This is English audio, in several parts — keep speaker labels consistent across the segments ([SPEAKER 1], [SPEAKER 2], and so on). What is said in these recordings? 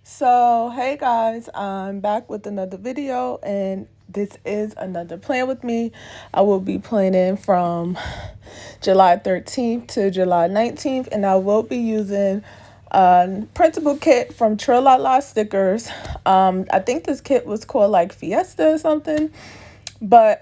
[SPEAKER 1] So, hey guys, I'm back with another video, and this is another plan with me. I will be planning from July 13th to July 19th, and I will be using a printable kit from Tralala stickers. I think this kit was called like Fiesta or something. But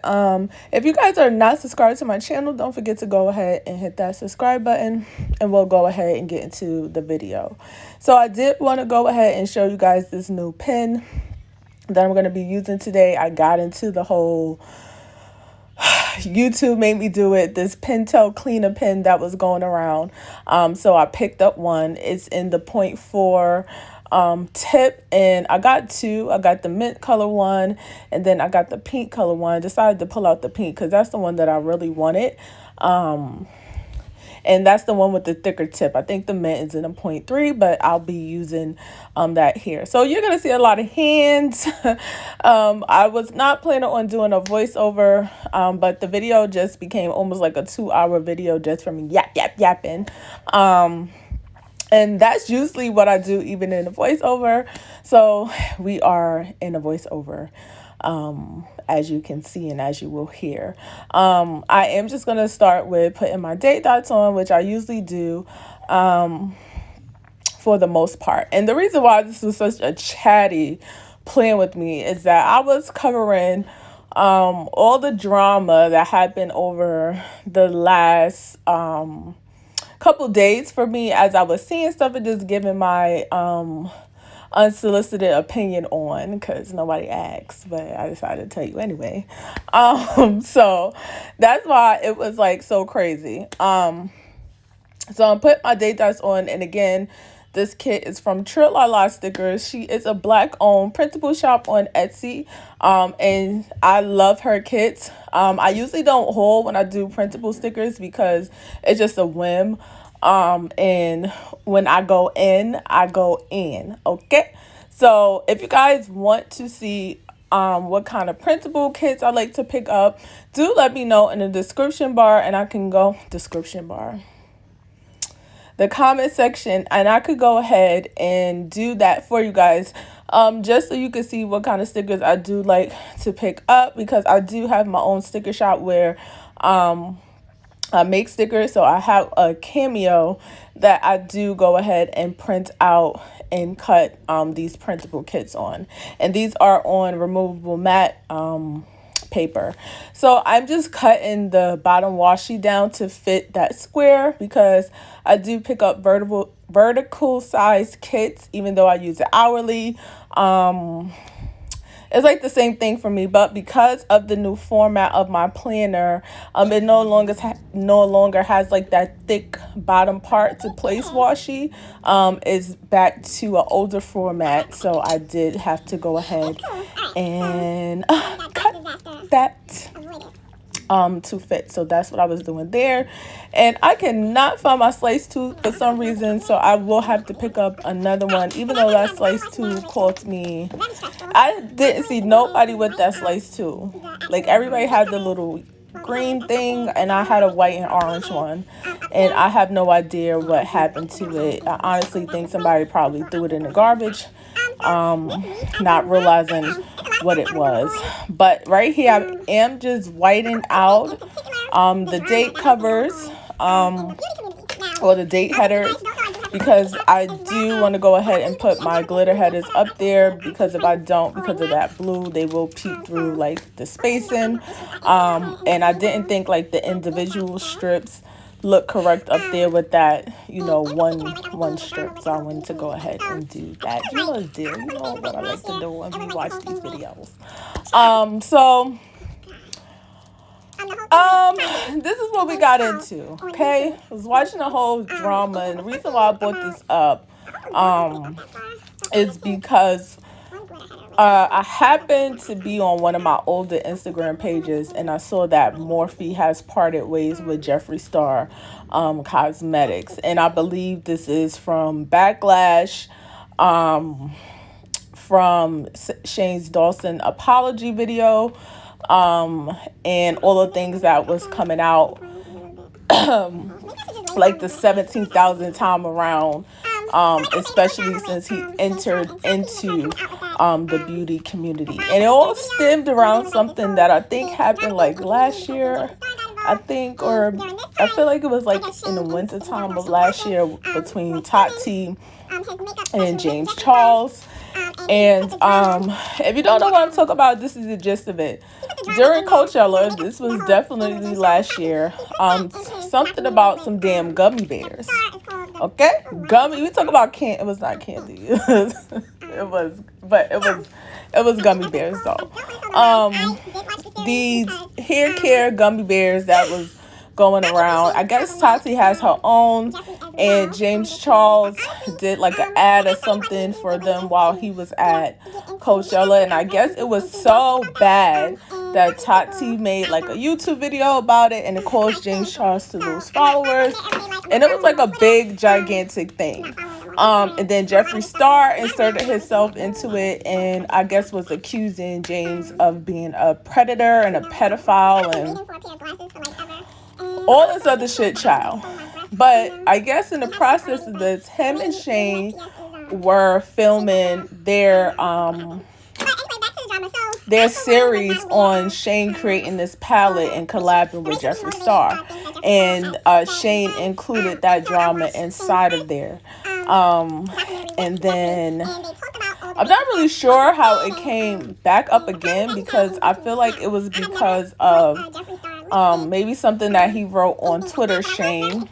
[SPEAKER 1] if you guys are not subscribed to my channel, don't forget to go ahead and hit that subscribe button, and we'll go ahead and get into the video. So I did want to go ahead and show you guys this new pen that I'm going to be using today. I got into the whole YouTube made me do it, this Pentel cleaner pen that was going around. So I picked up one. It's in the 0.4 tip, and I got two. I got the mint color one, and then I got the pink color one. I decided to pull out the pink because that's the one that I really wanted. And that's the one with the thicker tip. I think the mint is in a 0.3, but I'll be using that here. So you're going to see a lot of hands. I was not planning on doing a voiceover, but the video just became almost like a 2-hour video just from yapping. And that's usually what I do even in a voiceover. So we are in a voiceover, as you can see and as you will hear. I am just going to start with putting my date dots on, which I usually do for the most part. And the reason why this was such a chatty plan with me is that I was covering all the drama that happened over the last couple days for me as I was seeing stuff and just giving my unsolicited opinion on, because nobody asked, but I decided to tell you anyway. So that's why it was like so crazy. So I'm putting my date dots on, and again, this kit is from Tralala Stickers. She is a black-owned printable shop on Etsy, and I love her kits. I usually don't haul when I do printable stickers because it's just a whim. And when I go in, I go in. Okay, so if you guys want to see what kind of printable kits I like to pick up, do let me know in the description bar, and I can go the comment section, and I could go ahead and do that for you guys, just so you can see what kind of stickers I do like to pick up, because I do have my own sticker shop where I make stickers. So I have a Cameo that I do go ahead and print out and cut these printable kits on, and these are on removable matte paper. So I'm just cutting the bottom washi down to fit that square, because I do pick up vertical size kits even though I use it hourly. It's like the same thing for me, but because of the new format of my planner, it no longer has like that thick bottom part to place washi. Is back to an older format, so I did have to go ahead and cut that to fit. So that's what I was doing there, and I cannot find my slice tool for some reason, so I will have to pick up another one, even though that slice tool cost me, I didn't see nobody with that slice tool. Like, everybody had the little green thing, and I had a white and orange one, and I have no idea what happened to it. I honestly think somebody probably threw it in the garbage, not realizing what it was. But right here I am just whitening out the date covers, or the date headers, because I do want to go ahead and put my glitter headers up there, because if I don't, because of that blue, they will peek through like the spacing. And I didn't think like the individual strips look correct up there with that, one strip. So I wanted to go ahead and do that. Dear, you know what I like to do when we watch these videos. This is what we got into. Okay, I was watching the whole drama, and the reason why I brought this up is because I happened to be on one of my older Instagram pages, and I saw that Morphe has parted ways with Jeffree Star Cosmetics, and I believe this is from Backlash, from Shane's Dawson apology video, and all the things that was coming out like the 17,000th time around especially since he entered into the beauty community. And it all stemmed around something that I think happened like last year, I think, or I feel like it was like in the winter time of last year between Tati and James Charles. And if you don't know what I'm talking about, this is the gist of it. During Coachella, this was definitely last year, something about some damn gummy bears. Okay, we talk about it was not candy. It was gummy bears though. These hair care gummy bears that was going around. I guess Tati has her own, and James Charles did like an ad or something for them while he was at Coachella, and I guess it was so bad that Tati made like a YouTube video about it, and it caused James Charles to lose followers, and it was like a big gigantic thing. And then Jeffree Star inserted himself into it, and I guess was accusing James of being a predator and a pedophile and all this other shit, child. But I guess in the process of this, him and Shane were filming their series on Shane creating this palette and collabing with Jeffree Star, and Shane included that drama inside of there. And then I'm not really sure how it came back up again, because I feel like it was because of maybe something that he wrote on Twitter, Shane.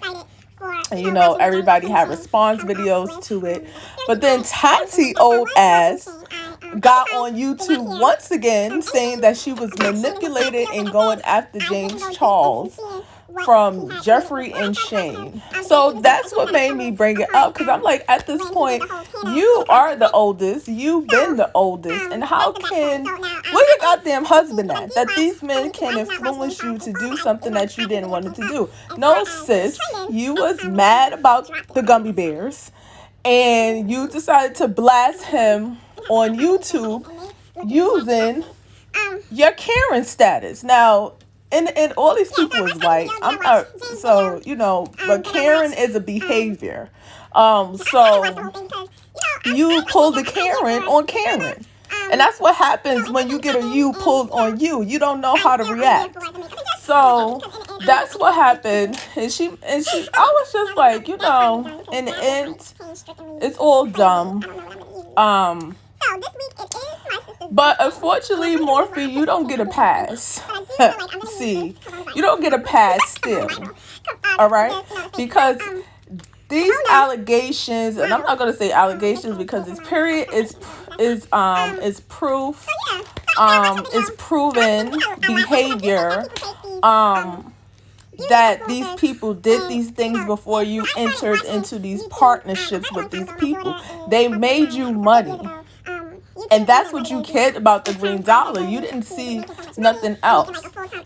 [SPEAKER 1] And, you know, everybody had response videos to it. But then Tati, old ass, got on YouTube once again saying that she was manipulated and going after James Charles from Jeffree and Shane. So that's what made me bring it up, because I'm like, at this point, you are the oldest, you've been the oldest, and how can, where your goddamn husband at, that these men can influence you to do something that you didn't want it to do? No, sis, you was mad about the gummy bears, and you decided to blast him on YouTube using your Karen status. Now, and all these people was like, I'm not, so, you know, but Karen is a behavior. So you pull the Karen on Karen. And that's what happens when you get a you pulled on you. You don't know how to react. So that's what happened. And I was just like, you know, in the end, it's all dumb. But unfortunately, Morphe, you don't get a pass. See, you don't get a pass still. All right? Because these allegations, and I'm not going to say allegations because it's period, is proof, is proven behavior, that these people did these things before you entered into these partnerships with these people. They made you money. And that's what you cared about, the green dollar. You didn't see nothing else.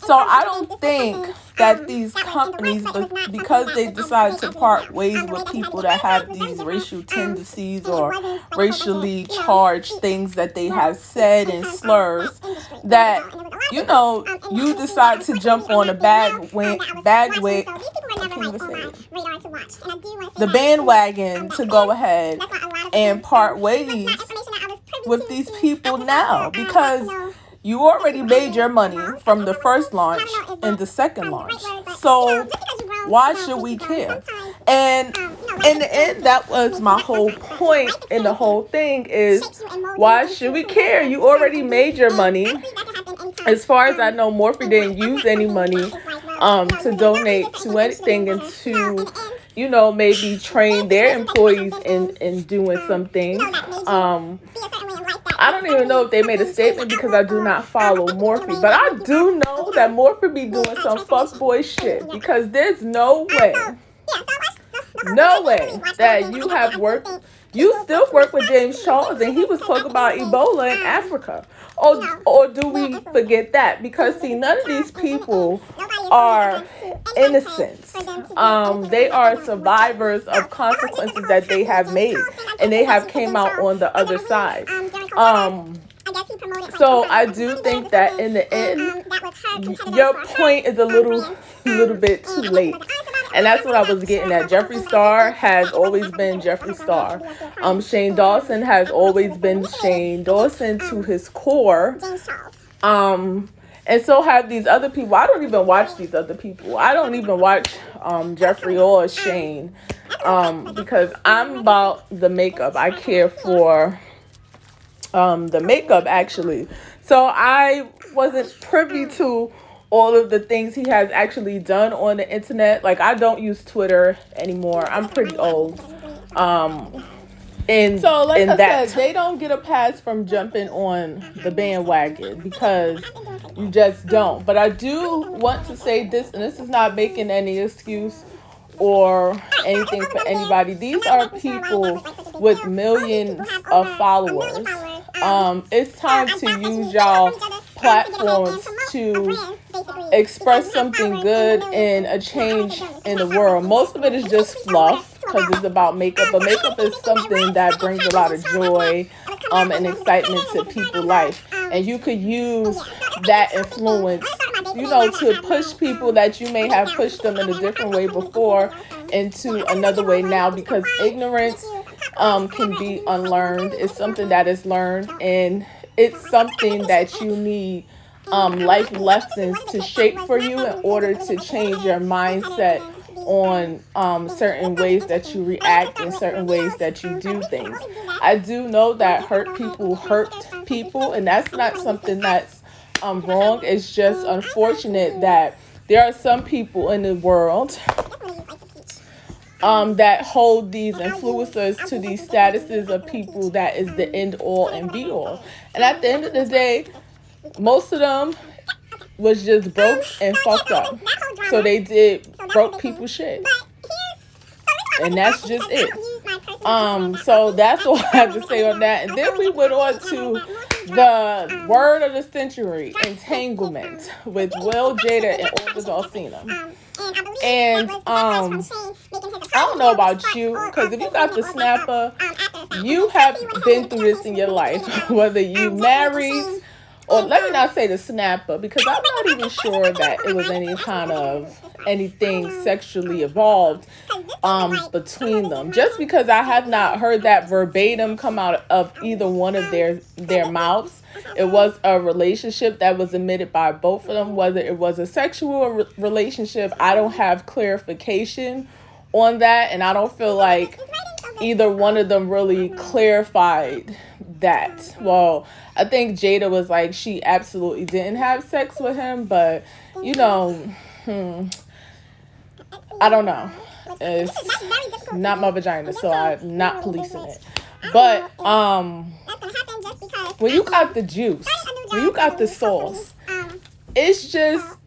[SPEAKER 1] So I don't think that these companies, because they decided to part ways with people that have these racial tendencies or racially charged things that they have said and slurs, that, you know, you decide to jump on the bandwagon to go ahead and part ways with these people now, because you already made your money from the first launch and the second launch. So why should we care? And in the end, that was my whole point in the whole thing, is why should we care? You already made your money. As far as I know, Morphe didn't use any money to donate to anything and to, you know, maybe train their employees in doing something. I don't even know if they made a statement because I do not follow Morphe, but I do know that Morphe be doing some fuckboy shit, because there's no way that you have worked. You still work with James Charles, and he was talking about Ebola in Africa. Or do we forget that? Because, see, none of these people are innocents. They are survivors of consequences that they have made, and they have came out on the other side. So I do think that in the end, your point is a little bit too late. And that's what I was getting at. Jeffree Star has always been Jeffree Star. Shane Dawson has always been Shane Dawson to his core. And so have these other people. I don't even watch these other people. I don't even watch Jeffree or Shane because I'm about the makeup. I care for the makeup, actually. So I wasn't privy to all of the things he has actually done on the internet. Like, I don't use Twitter anymore. I'm pretty old. And so, like I said, they don't get a pass from jumping on the bandwagon because you just don't. But I do want to say this, and this is not making any excuse or anything for anybody. These are people with millions of followers. It's time to use y'all platforms to express something good and a change in the world. Most of it is just fluff because it's about makeup, but makeup is something that brings a lot of joy and excitement to people's life. And you could use that influence, to push people that you may have pushed them in a different way before into another way now, because ignorance can be unlearned. It's something that is learned, and it's something that you need life lessons to shape for you in order to change your mindset on certain ways that you react and certain ways that you do things. I do know that hurt people, and that's not something that's wrong. It's just unfortunate that there are some people in the world that hold these influencers to these statuses of people that is the end all and be all. And at the end of the day, most of them was just broke and fucked up. So they did broke people shit. And that's just it. So that's all I have to say on that. And then we went on to the word of the century, entanglement, with Will, Jada, and Olga Dolcina. And I don't know about you, because if you got the snapper, you have been through this in your life, whether you married, or let me not say the snapper, because I'm not even sure that it was any kind of anything sexually evolved between them. Just because I have not heard that verbatim come out of either one of their mouths. It was a relationship that was admitted by both of them. Whether it was a sexual relationship, I don't have clarification on that, and I don't feel like either one of them really clarified that. Well, I think Jada was like, she absolutely didn't have sex with him, but I don't know. It's not my vagina, so I'm not policing it. But when you got the juice, when you got the sauce, it's just,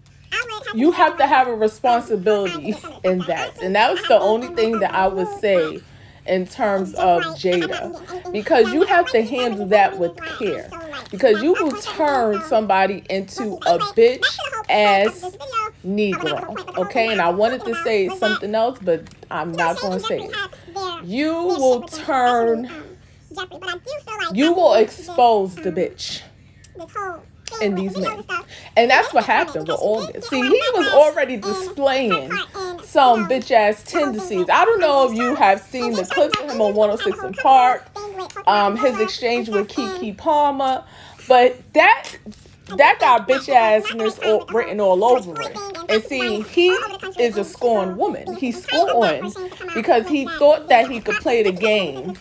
[SPEAKER 1] you have to have a responsibility in that. And that was the only thing that I would say in terms of Jada, because you have to handle that with care, because you will turn somebody into a bitch ass Negro. Okay, and I wanted to say something else, but I'm not going to say it. You will expose the bitch in these men. And that's what happened with August. See, he was already displaying some bitch ass tendencies. I don't know if you have seen the clips of him on 106 in Park, his exchange with Keke Palmer, but that got bitch assness written all over it. And see, he is a scorned woman. He's scorned because he thought that he could play the game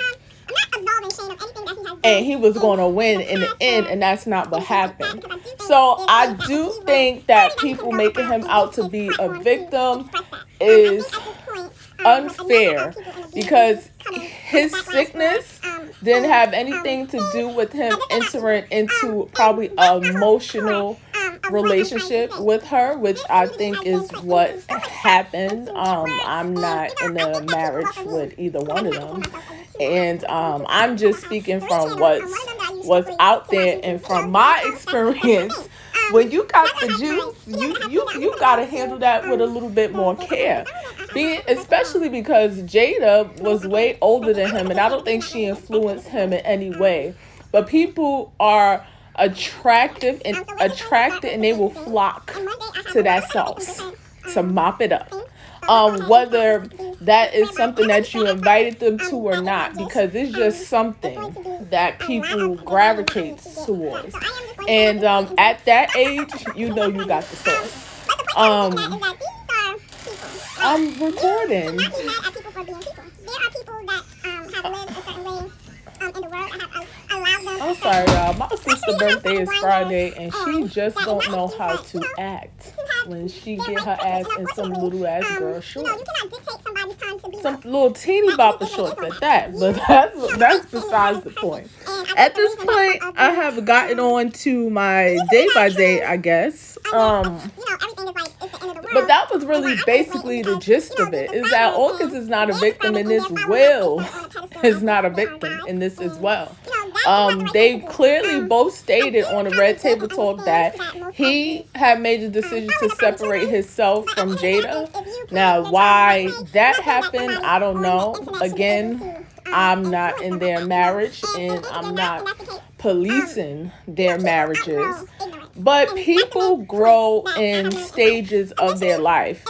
[SPEAKER 1] and he was going to win in the end, and that's not what happened. So I do think that people making him out to be a victim is unfair, because his sickness didn't have anything to do with him entering into probably an emotional relationship with her, which I think is what happened. I'm not in a marriage with either one of them, and I'm just speaking from what's out there and from my experience. When you got the juice, you gotta handle that with a little bit more care. Especially because Jada was way older than him, and I don't think she influenced him in any way. But people are attracted, and they will flock to that sauce to mop it up. whether that is something that you invited them to or not, because it's just something that people gravitate towards. And at that age, you know you got the sauce. I'm recording. I'm sorry, y'all. My sister's birthday is Friday, and she just don't know how to act when she get her ass in some little ass girl shorts. Some little teeny bopper shorts at that, but that's besides the point. At this point, I have gotten on to my day by day, I guess. But that was really basically the gist of it, is that August is not a victim in this. Will is not a victim in this as well. They clearly both stated on the Red Table Talk that he had made the decision to separate himself from Jada. Now, why that happened, I don't know. Again, I'm not in their marriage, and I'm not policing their marriages. But people grow in stages of their life.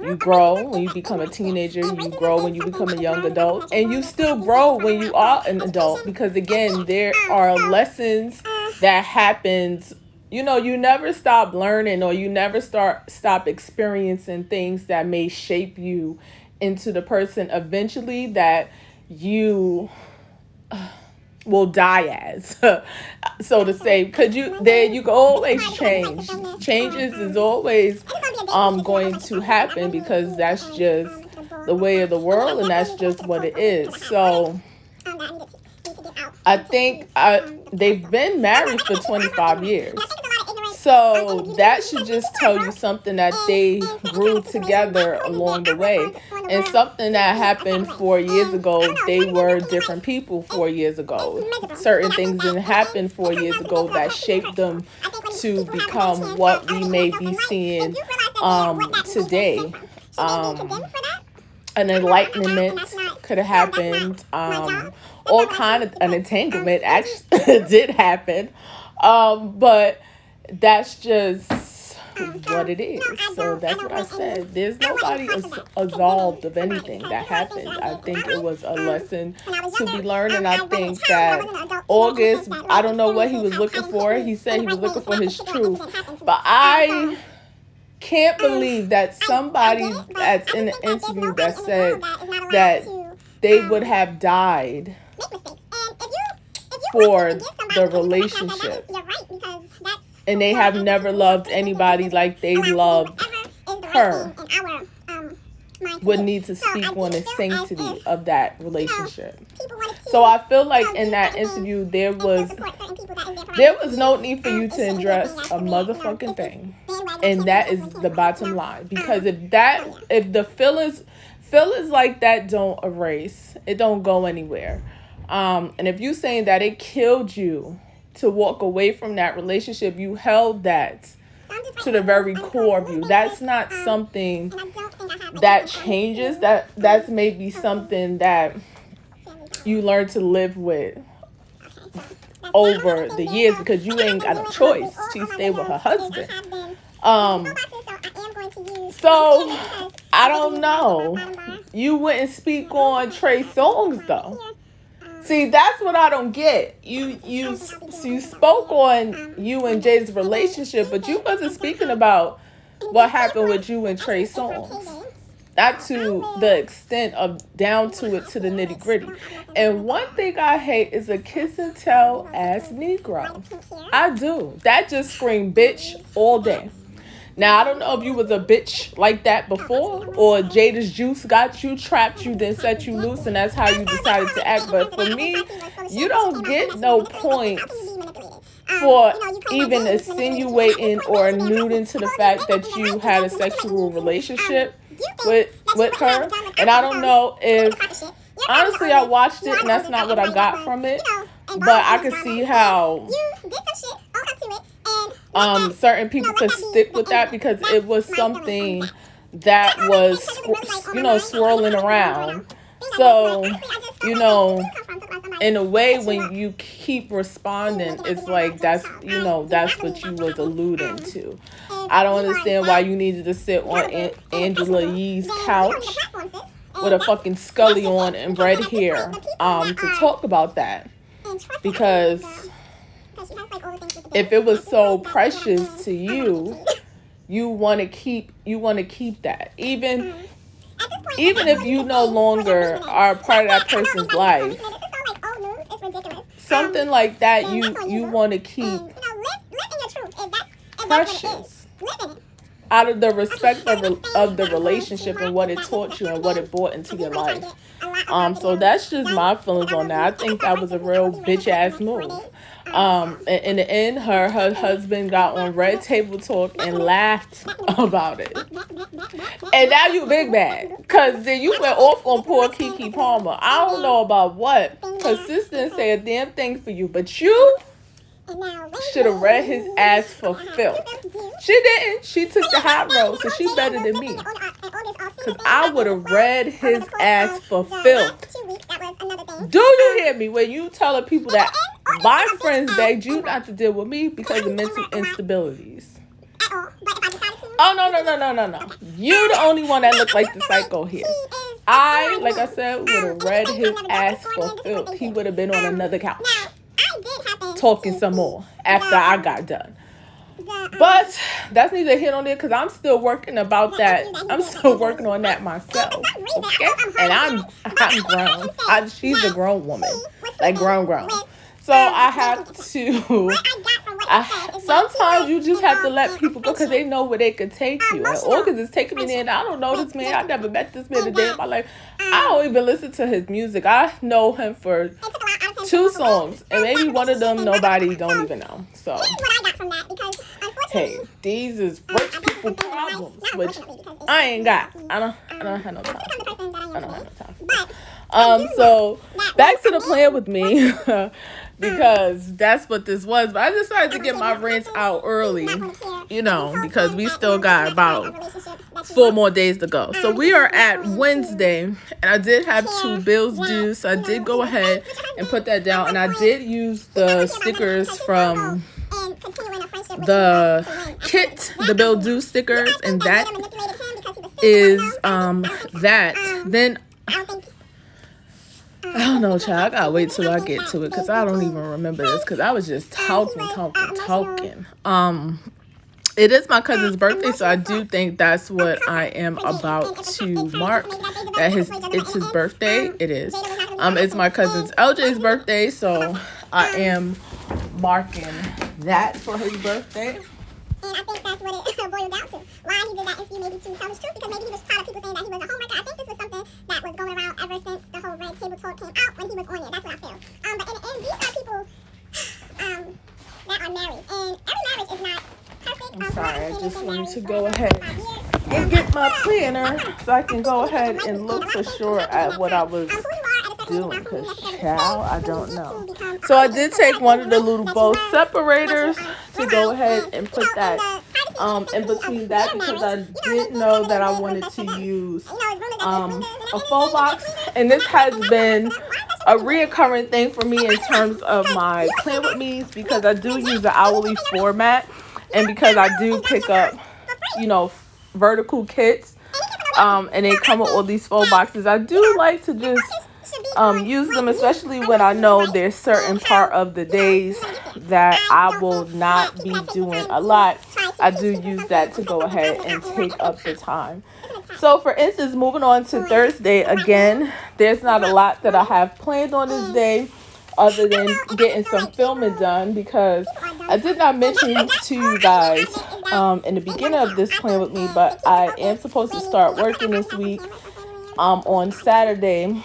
[SPEAKER 1] You grow when you become a teenager, you grow when you become a young adult, and you still grow when you are an adult, because again, there are lessons that happens. You know, you never stop learning, or you never stop experiencing things that may shape you into the person eventually that you will die as, so to say, because you can always change. Changes is always going to happen, because that's just the way of the world, and that's just what it is. So I think they've been married for 25 years. So that should just tell you something, that they grew together along the way. And something that happened 4 years ago, they were different people 4 years ago. Certain things didn't happen 4 years ago that shaped them to become what we may be seeing today. An enlightenment could have happened. All kind of an entanglement actually did happen. But that's just what it is. So that's what I said. There's nobody absolved of anything that happened. I think it was a lesson to be learned, and I think that August, I don't know what he was looking for. He said he was looking for his truth. But I can't believe that somebody that's in the interview that said that they would have died for the relationship, and they have never loved anybody like they loved her, would need to speak on the sanctity of that relationship. So I feel like in that interview, there was no need for you to address a motherfucking thing. And that is the bottom line. Because if the feelings like that don't erase, it don't go anywhere. And if you saying that it killed you to walk away from that relationship, you held that to the very core of you. That's not something that changes. That's maybe something that you learn to live with over the years, because you ain't got a choice. She stayed with her husband. So I don't know. You wouldn't speak on Trey Songz though. See, that's what I don't get. You spoke on you and Jay's relationship, but you wasn't speaking about what happened with you and Trey Songz. Not to the extent of down to it, to the nitty gritty. And one thing I hate is a kiss and tell ass Negro. I do. That just screamed bitch all day. Now, I don't know if you was a bitch like that before, or Jada's juice got you, trapped you, then set you loose, and that's how you decided to act. But for me, you don't get no points for even insinuating or alluding to the fact that you had a sexual relationship with her. And I don't know if, honestly, I watched it and that's not what I got from it, but I could see how certain people could stick with that, because it was something that was swirling around. So in a way, when you keep responding, it's like that's what you was alluding to. I don't understand why you needed to sit on Angela Yee's couch with a fucking scully on and red hair to talk about that. Because if it was so precious to you, you want to keep that. Even if you no longer are a part of that person's life, something like that you want to keep precious out of the respect of the relationship and what it taught you and what it brought into your life. So that's just my feelings on that. I think that was a real bitch ass move. In the end, her husband got on Red Table Talk and laughed about it. And now you big bad. Because then you went off on poor Keke Palmer. I don't know about what. Because sis didn't say a damn thing for you. But you should have read his ass for filth. She didn't. She took the high road. So she better than me. Because I would have read his ass for filth. Do you hear me? When you tell the people that my friends begged you not to deal with me because of mental instabilities. Oh, no. You the only one that looked like the psycho here. I, like I said, would have read his ass for filth. He would have been on another couch talking some more after I got done. But that's neither here nor there because I'm still working about that. I'm still working on that myself. Okay? And I'm grown. She's a grown woman. Like grown. So I have to... sometimes you just have to let people go because they know where they could take you. And August is taking me there and I don't know this man. I never met this man a day in my life. I don't even listen to his music. I know him for 2 songs. And maybe one of them nobody don't even know. So, hey, these is rich people problems, which I ain't got. I don't have no time. So, back to the plan with me. Because that's what this was. But I decided to get my rants out early, because we still got about 4 more days to go. So we are at Wednesday, and I did have 2 bills due, so I did go ahead and put that down. And I did use the stickers from the kit, the bill due stickers, and that is that. Then I don't know, child. I gotta wait till I get to it because I don't even remember this because I was just talking. It is my cousin's birthday, so I do think that's what I am about to mark. It's his birthday. It is. It's my cousin's LJ's birthday, so I am marking that for his birthday. And I think that's what it boiled down to. Why he did that is maybe to tell the truth, because maybe he was tired of people saying that he was a homewrecker. I think this was something that was going around ever since the whole Red Table Talk came out when he was on there. That's what I feel. But in the end, these are people that are married. And every marriage is not perfect. I'm sorry, I just wanted to go ahead and get my planner so I can go ahead and look for sure at what I was doing, because child, I don't know. So I did take one of the little bow separators to go ahead and put that in between that, because I did know that I wanted to use a full box, and this has been a reoccurring thing for me in terms of my Planwithmes, because I do use the hourly format, and because I do pick up vertical kits, and they come with all these full boxes. I do like to just use them, especially when I know there's certain part of the days that I will not be doing a lot. I do use that to go ahead and take up the time. So for instance, moving on to Thursday, again, there's not a lot that I have planned on this day other than getting some filming done, because I did not mention to you guys in the beginning of this plan with me, but I am supposed to start working this week on Saturday.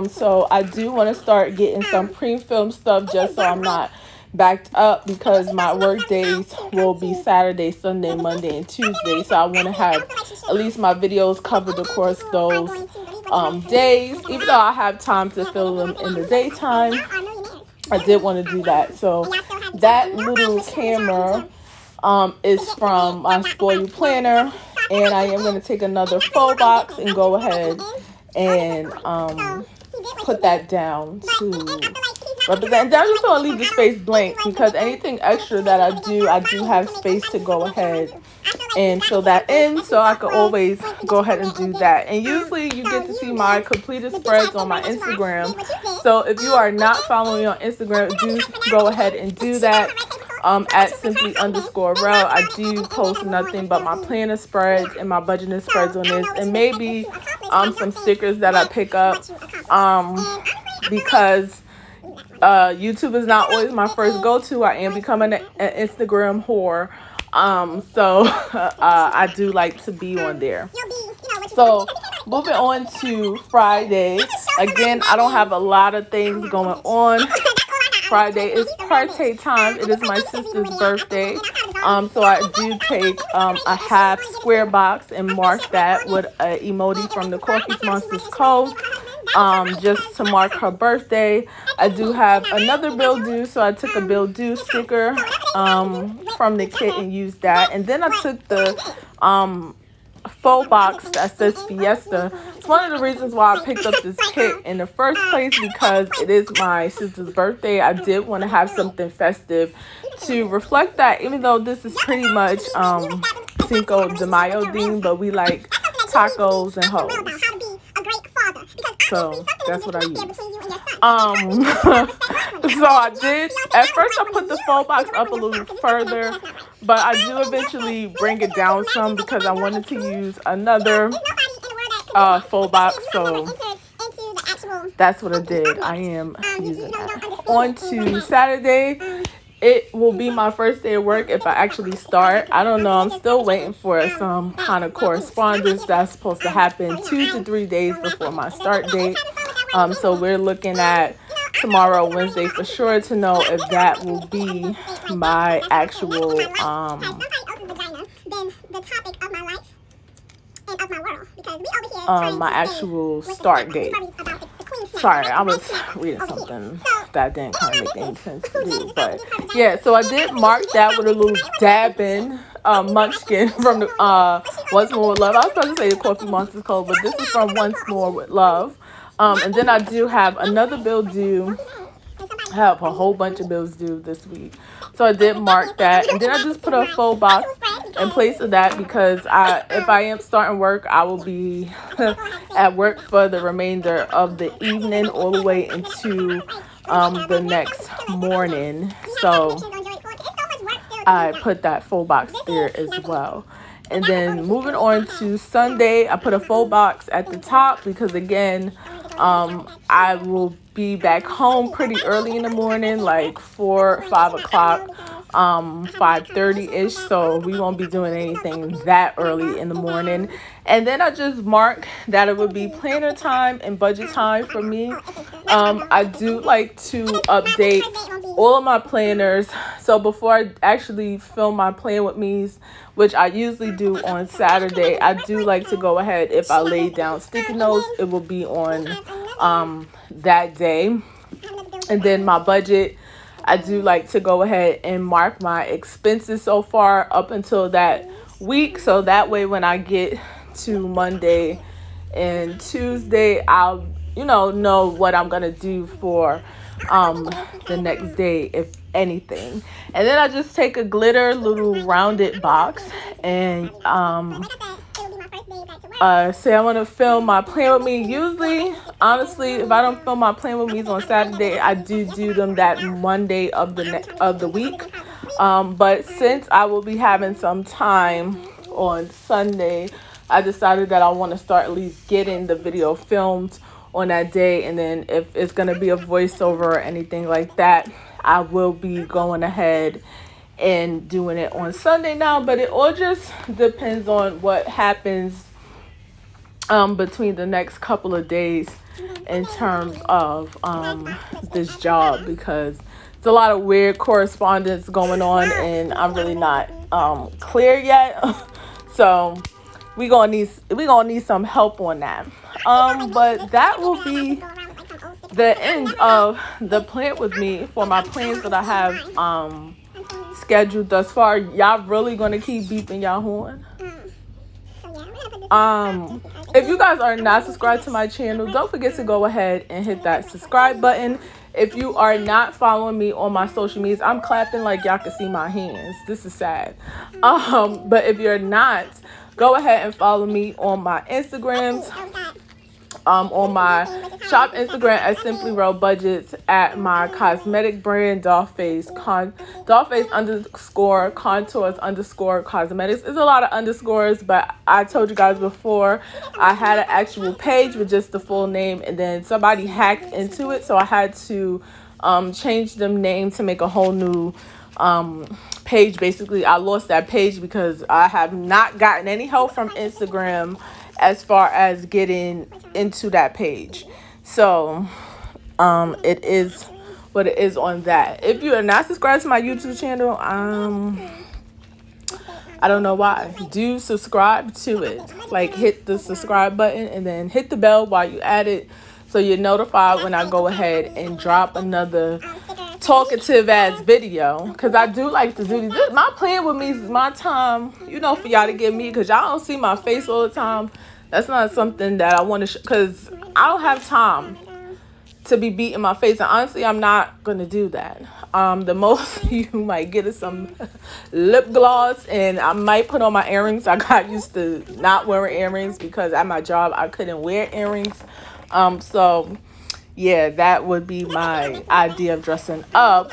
[SPEAKER 1] So I do want to start getting some pre-film stuff just so I'm not backed up, because my work days will be Saturday, Sunday, Monday, and Tuesday. So I want to have at least my videos covered across those days, even though I have time to film them in the daytime. I did want to do that. So that little camera is from my Spoil You Planner, and I am going to take another full box and go ahead and put that down to represent. And I'm just going to leave the space blank, because anything extra that I do have space to go ahead and fill that in, so I could always go ahead and do that. And usually you get to see my completed spreads on my Instagram. So if you are not following me on Instagram, do go ahead and do that. At simply_rel. I do post nothing but my planner spreads and my budgeting spreads on this, and maybe some stickers that I pick up, because YouTube is not always my first go-to. I am becoming an Instagram whore. So I do like to be on there. So moving on to Friday. Again, I don't have a lot of things going on. Friday is party time. It is my sister's birthday. So I do take a half square box and mark that with an emoji from the Coffee Monsters Co. Just to mark her birthday. I do have another bill due, so I took a bill due sticker from the kit and used that. And then I took the faux box that says Fiesta. It's one of the reasons why I picked up this kit in the first place, because it is my sister's birthday. I did want to have something festive to reflect that, even though this is pretty much Cinco de Mayo themed, but we like tacos and hoes. So that's what I use. So I did, at first I put the faux box up a little further, but I do eventually bring it down some because I wanted to use another faux box. So that's what I did. I am using that. On to Saturday. It will be my first day of work if I actually start. I don't know. I'm still waiting for some kind of correspondence that's supposed to happen 2 to 3 days before my start date. So we're looking at tomorrow, Wednesday, for sure to know if that will be my actual my actual start date. Sorry, I was reading something that didn't kind of make any sense to me, but yeah, so I did mark that with a little dabbing munchkin from the Once More with Love. I was about to say the Coffee Monsters Co., but this is from Once More with Love. And then I do have another bill due. I have a whole bunch of bills due this week, so I did mark that. And then I just put a faux box in place of that because if I am starting work, I will be at work for the remainder of the evening all the way into the next morning. So I put that faux box there as well. And then moving on to Sunday, I put a faux box at the top because, again, I will be back home pretty early in the morning, like 4 or 5 o'clock, 5:30-ish. So we won't be doing anything that early in the morning. And then I just mark that it would be planner time and budget time for me. I do like to update all of my planners. So before I actually film my Planwithme's, which I usually do on Saturday, I do like to go ahead. If I lay down sticky notes, it will be on that day. And then my budget, I do like to go ahead and mark my expenses so far up until that week. So that way when I get to Monday and Tuesday, I'll know what I'm gonna do for the next day, if anything. And then I just take a glitter little rounded box and say I want to film my Planwithme. Usually, honestly, if I don't film my Planwithme's on Saturday, I do them that Monday of the week. But since I will be having some time on Sunday, I decided that I want to start at least getting the video filmed on that day. And then if it's going to be a voiceover or anything like that, I will be going ahead and doing it on Sunday now. But it all just depends on what happens between the next couple of days in terms of this job, because it's a lot of weird correspondence going on and I'm really not clear yet. So we gonna need some help on that. But that will be the end of the Planwithme for my plans that I have scheduled thus far. Y'all really gonna keep beeping y'all horn? If you guys are not subscribed to my channel, don't forget to go ahead and hit that subscribe button. If you are not following me on my social medias, I'm clapping like y'all can see my hands. This is sad. But if you're not, go ahead and follow me on my Instagrams. On my shop Instagram at Simply Roll Budgets, at my cosmetic brand Dollface underscore contours underscore cosmetics. It's a lot of underscores, but I told you guys before I had an actual page with just the full name, and then somebody hacked into it, so I had to change the name to make a whole new page. Basically, I lost that page because I have not gotten any help from Instagram as far as getting into that page. So it is what it is on that. If you are not subscribed to my YouTube channel, I don't know why. Do subscribe to it. Like, hit the subscribe button and then hit the bell while you at it, so you're notified when I go ahead and drop another talkative ass video, because I do like to do this. My plan with me is my time, you know, for y'all to get me, because y'all don't see my face all the time. That's not something that I want to because I don't have time to be beating my face, and honestly I'm not gonna do that. The most you might get is some lip gloss, and I might put on my earrings. I got used to not wearing earrings because at my job I couldn't wear earrings. So yeah, that would be my idea of dressing up.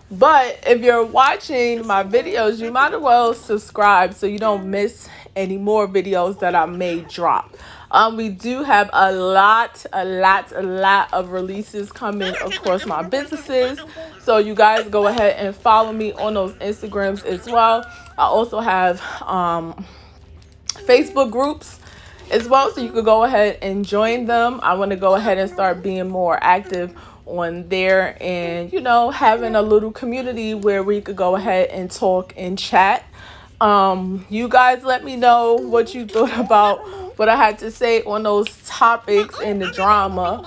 [SPEAKER 1] But if you're watching my videos, you might as well subscribe so you don't miss any more videos that I may drop. We do have a lot of releases coming across my businesses, so you guys go ahead and follow me on those Instagrams as well. I also have Facebook groups as well, so you could go ahead and join them. I want to go ahead and start being more active on there, and you know, having a little community where we could go ahead and talk and chat. You guys let me know what you thought about what I had to say on those topics and the drama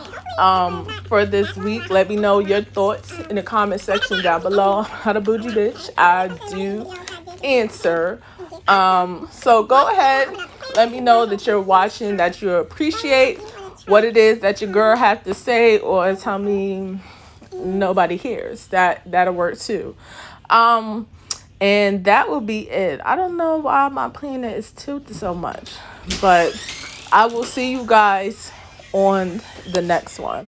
[SPEAKER 1] for this week. Let me know your thoughts in the comment section down below. I'm not a bougie bitch. I do answer. So go ahead, let me know that you're watching, that you appreciate what it is that your girl have to say, or tell me nobody cares. That'll work too. And that will be it. I don't know why my planner is tilted so much, but I will see you guys on the next one.